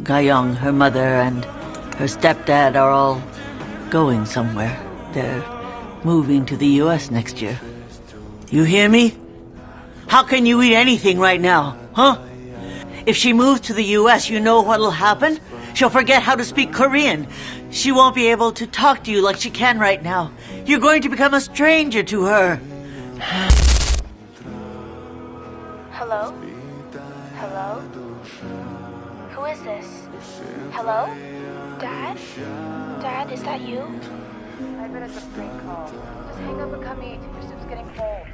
Ga-youn, her mother, and her stepdad are all going somewhere. They're moving to the US next year. You hear me? How can you eat anything right now, huh? If she moves to the US, you know what'll happen? She'll forget how to speak Korean. She won't be able to talk to you like she can right now. You're going to become a stranger to her. Hello? Hello? Who is this? Hello? Dad? Dad, is that you? I bet it's a prank call. Just hang up and come eat. Your soup's getting cold.